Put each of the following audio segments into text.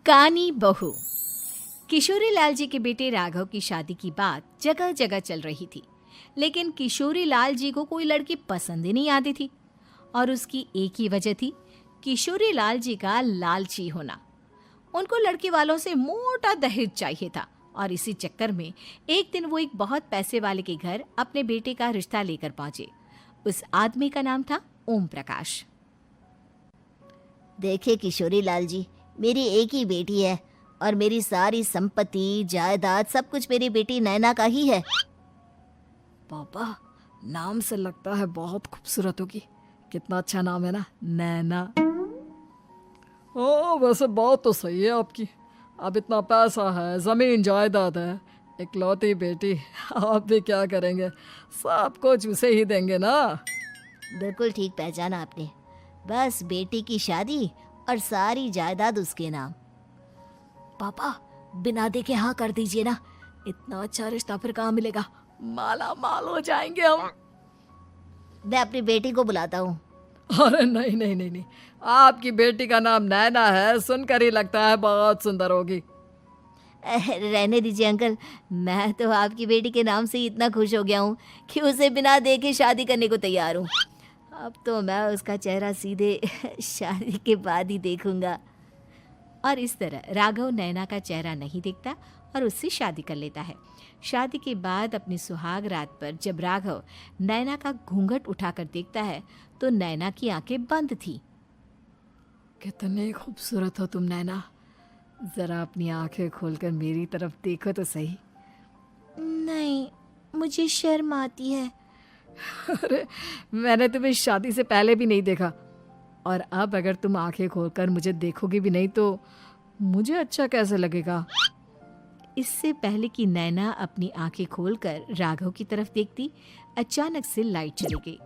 कानी बहू। किशोरी लाल जी के बेटे राघव की शादी की बात जगह जगह चल रही थी, लेकिन किशोरी लाल जी को कोई लड़की पसंद ही नहीं आती थी। और उसकी एक ही वजह थी, किशोरी लाल जी का लालची होना। उनको लड़की वालों से मोटा दहेज चाहिए था और इसी चक्कर में एक दिन वो एक बहुत पैसे वाले के घर अपने बेटे का रिश्ता लेकर पहुंचे। उस आदमी का नाम था ओम प्रकाश। देखिए किशोरी लाल जी, मेरी एक ही बेटी है और मेरी सारी संपत्ति जायदाद सब कुछ मेरी बेटी नैना का ही है। पापा, नाम से लगता है बहुत खूबसूरत होगी। कितना अच्छा नाम है ना, नैना। ओ, वैसे बात तो सही है आपकी। अब इतना पैसा है, जमीन जायदाद है, इकलौती बेटी, आप भी क्या करेंगे? सब कुछ उसे ही देंगे ना। बिल्कुल ठीक पहचाना आपने। बस बेटी की शादी और सारी जायदाद उसके नाम। पापा, बिना देखे हाँ कर दीजिए ना। इतना अच्छा रिश्ता फिर कहाँ मिलेगा? माला माल हो जाएंगे हम। मैं अपनी बेटी को बुलाता हूँ। अरे नहीं नहीं नहीं नहीं, आपकी बेटी का नाम नैना है, सुनकर ही लगता है बहुत सुंदर होगी। रहने दीजिए अंकल, मैं तो आपकी बेटी के नाम से ही इतना खुश हो गया हूँ कि उसे बिना देखे शादी करने को तैयार हूँ। अब तो मैं उसका चेहरा सीधे शादी के बाद ही देखूंगा। और इस तरह राघव नैना का चेहरा नहीं देखता और उससे शादी कर लेता है। शादी के बाद अपनी सुहाग रात पर जब राघव नैना का घूंघट उठाकर देखता है तो नैना की आंखें बंद थी। कितनी खूबसूरत हो तुम नैना, जरा अपनी आंखें खोलकर मेरी तरफ देखो तो सही। नहीं, मुझे शर्म आती है। अरे, मैंने तुम्हें शादी से पहले भी नहीं देखा, और अब अगर तुम आंखें खोलकर मुझे देखोगी भी नहीं तो मुझे अच्छा कैसे लगेगा? इससे पहले कि नैना अपनी आंखें खोलकर राघव की तरफ देखती, अचानक से लाइट चली गई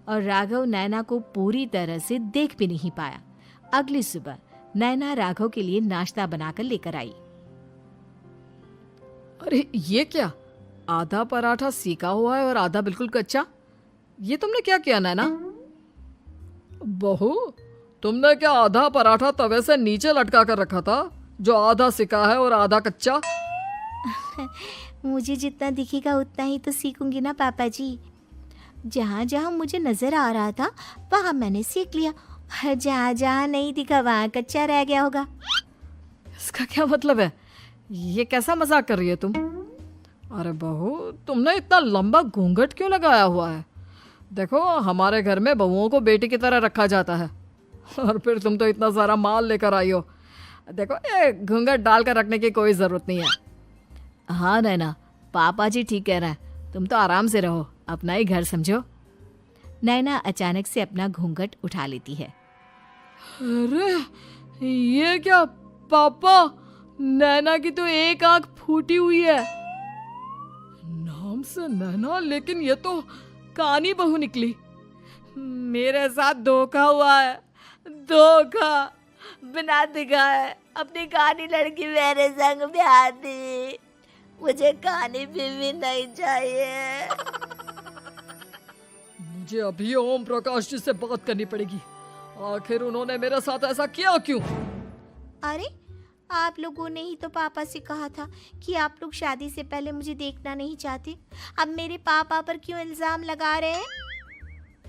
और राघव नैना को पूरी तरह से देख भी नहीं पाया। अगली सुबह नैना राघव के लिए नाश्ता बनाकर लेकर आई। अरे ये क्या, आधा पराठा सीका हुआ है और आधा बिल्कुल कच्चा। ये तुमने क्या किया नैना? बहू, तुमने क्या आधा पराठा तवे से नीचे लटका कर रखा था, जो आधा सिका है और आधा कच्चा? मुझे जितना दिखेगा उतना ही तो सीखूंगी ना पापा जी। जहाँ जहाँ मुझे नजर आ रहा था वहाँ मैंने सीख लिया, जहाँ जहाँ नहीं दिखा वहाँ कच्चा रह गया होगा। इसका क्या मतलब है? ये कैसा मजाक कर रही है तुम? अरे बहू, तुमने इतना लंबा घूंघट क्यों लगाया हुआ है? देखो, हमारे घर में बहुओं को बेटी की तरह रखा जाता है, और फिर तुम तो इतना सारा माल लेकर आई हो। देखो, ये घूंघट डालकर रखने की कोई ज़रूरत नहीं है। हाँ नैना, पापा जी ठीक कह रहे हैं, तुम तो आराम से रहो, अपना ही घर समझो। नैना अचानक से अपना घूंघट उठा लेती है। अरे ये क्या पापा, नैना की तो एक आंख फूटी हुई है। नाम से नैना, लेकिन ये तो कानी बहू निकली। मेरे साथ धोखा हुआ है, धोखा। बिना दिखाए अपनी कानी लड़की मेरे संग ब्याह दी। मुझे कानी बीवी नहीं चाहिए। मुझे अभी ओम प्रकाश जी से बात करनी पड़ेगी। आखिर उन्होंने मेरे साथ ऐसा किया क्यों? अरे, आप लोगों ने ही तो पापा से कहा था कि आप लोग शादी से पहले मुझे देखना नहीं चाहते। अब मेरे पापा पर क्यों इल्जाम लगा रहे हैं?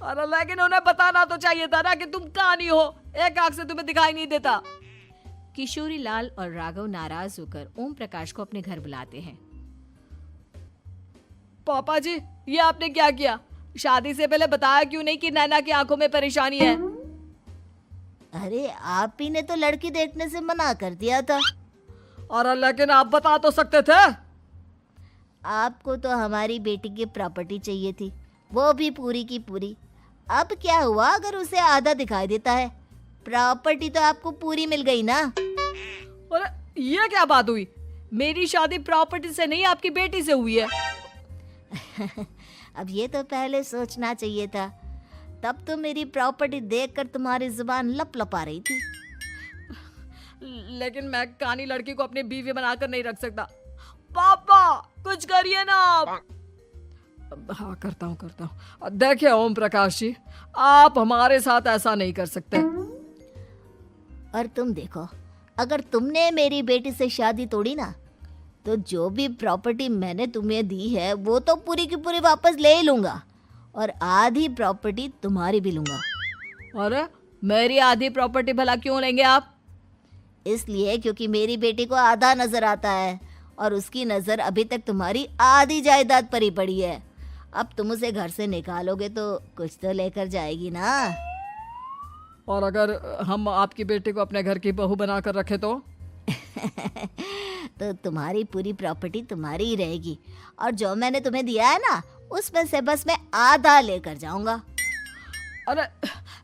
अरे लेकिन उन्हें बताना तो चाहिए था ना कि तुम कानी हो, एक आंख से तुम्हें दिखाई नहीं देता। किशोरी लाल और राघव नाराज होकर ओम प्रकाश को अपने घर बुलाते हैं। पापा जी, ये आपने क्या किया? शादी से पहले बताया क्यों नहीं कि नैना की आंखों में परेशानी है? अरे, आप ही ने तो लड़की देखने से मना कर दिया था। और लेकिन आप बता तो सकते थे। आपको तो हमारी बेटी की प्रॉपर्टी चाहिए थी, वो भी पूरी की पूरी। अब क्या हुआ अगर उसे आधा दिखाई देता है? प्रॉपर्टी तो आपको पूरी मिल गई ना। अरे ये क्या बात हुई? मेरी शादी प्रॉपर्टी से नहीं, आपकी बेटी से हुई है। अब ये तो पहले सोचना चाहिए था, तब तो मेरी प्रॉपर्टी देखकर तुम्हारी जुबान लप लपा रही थी। लेकिन मैं कानी लड़की को अपनी बीवी बनाकर नहीं रख सकता। पापा, कुछ करिए ना आप। हाँ, करता हूँ। देखिए ओम प्रकाश जी, आप हमारे साथ ऐसा नहीं कर सकते। और तुम देखो, अगर तुमने मेरी बेटी से शादी तोड़ी ना, तो जो भी प्रॉपर्टी मैंने तुम्हें दी है वो तो पूरी की पूरी वापस ले ही लूँगा, और आधी प्रॉपर्टी तुम्हारी भी लूँगा। अरे मेरी आधी प्रॉपर्टी भला क्यों लेंगे आप? इसलिए क्योंकि मेरी बेटी को आधा नजर आता है और उसकी नज़र अभी तक तुम्हारी आधी जायदाद पर ही पड़ी है। अब तुम उसे घर से निकालोगे तो कुछ तो लेकर जाएगी ना। और अगर हम आपकी बेटी को अपने घर की बहू बना कर रखे तो? तो तुम्हारी पूरी प्रॉपर्टी तुम्हारी ही रहेगी, और जो मैंने तुम्हें दिया है ना, उसमें से बस मैं आधा लेकर जाऊंगा। अरे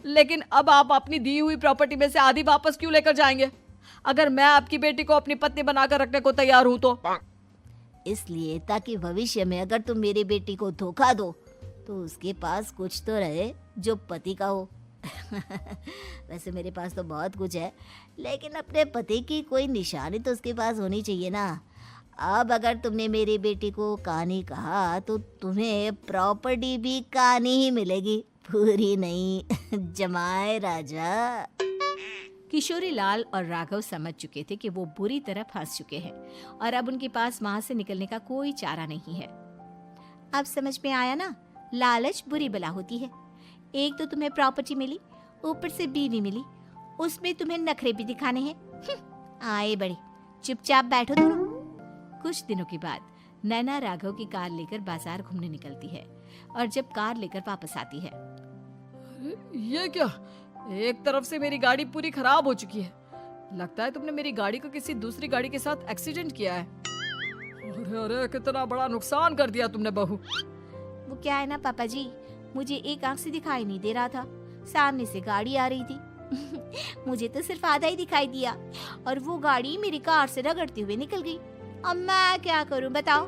लेकिन अब आप अपनी दी हुई प्रॉपर्टी में से आधी वापस क्यों लेकर जाएंगे? अगर मैं आपकी बेटी को अपनी पत्नी बनाकर रखने को तैयार हूं तो? इसलिए ताकि भविष्य में अगर तुम मेरी बेटी को धोखा दो तो उसके पास कुछ तो रहे जो पति का हो। वैसे मेरे पास तो बहुत कुछ है, लेकिन अपने पति की कोई निशानी तो उसके पास होनी चाहिए ना। अब अगर तुमने मेरी बेटी को कानी कहा तो तुम्हें प्रॉपर्टी भी कानी ही मिलेगी, पूरी नहीं। जमाए राजा। किशोरी लाल और राघव समझ चुके थे कि वो बुरी तरह फंस चुके हैं और अब उनके पास वहां से निकलने का कोई चारा नहीं है। अब समझ में आया ना, लालच बुरी बला होती है। एक तो तुम्हें प्रॉपर्टी मिली, ऊपर से बीवी मिली, उसमें तुम्हें नखरे भी दिखाने हैं। आए बड़े, चुपचाप बैठो दोनों। कुछ दिनों के बाद नैना राघव की कार लेकर बाजार घूमने निकलती है और जब कार लेकर वापस आती है, ये क्या? एक तरफ से मेरी गाड़ी पूरी खराब हो चुकी है। लगता है तुमने मेरी गाड़ी को किसी दूसरी गाड़ी के साथ एक्सीडेंट किया है। अरे अरे कितना बड़ा नुकसान कर दिया तुमने बहू। वो क्या है ना पापा जी, मुझे एक आंख से दिखाई नहीं दे रहा था, सामने से गाड़ी आ रही थी। मुझे तो सिर्फ आधा ही दिखाई दिया और वो गाड़ी मेरी कार से रगड़ते हुए निकल गई। अब मैं क्या करूं बताओ?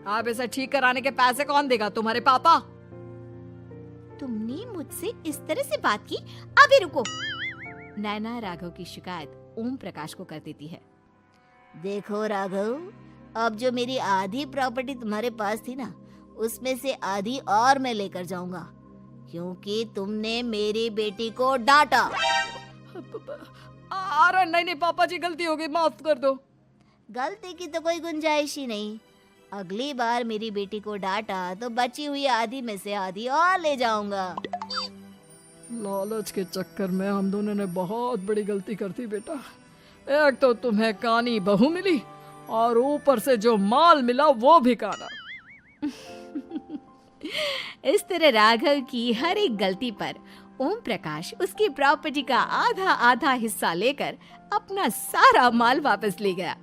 आप इसे ठीक कराने के पैसे कौन देगा? तुम्हारे पापा? तुमने मुझसे इस तरह से बात की? अभी रुको। नैना राघव की शिकायत ओम प्रकाश को कर देती है। देखो राघव, अब जो मेरी आधी प्रॉपर्टी तुम्हारे पास थी ना, उसमें से आधी और मैं लेकर जाऊंगा, क्योंकि तुमने मेरी बेटी को डांटा। अरे नहीं नहीं पापा जी, गलती हो गई, माफ कर दो। गलती की तो कोई गुंजाइश ही नहीं। अगली बार मेरी बेटी को डांटा तो बची हुई आधी में से आधी और ले जाऊंगा। लालच के चक्कर में हम दोनों ने बहुत बड़ी गलती कर दी बेटा। एक तो तुम्हें कानी बहू मिली और ऊपर से जो माल मिला वो भी काना। इस तरह राघव की हर एक गलती पर ओम प्रकाश उसकी प्रॉपर्टी का आधा आधा हिस्सा लेकर अपना सारा माल वापस ले गया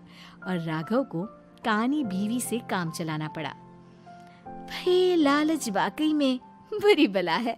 और राघव को कानी बीवी से काम चलाना पड़ा। भाई लालच वाकई में बुरी बला है।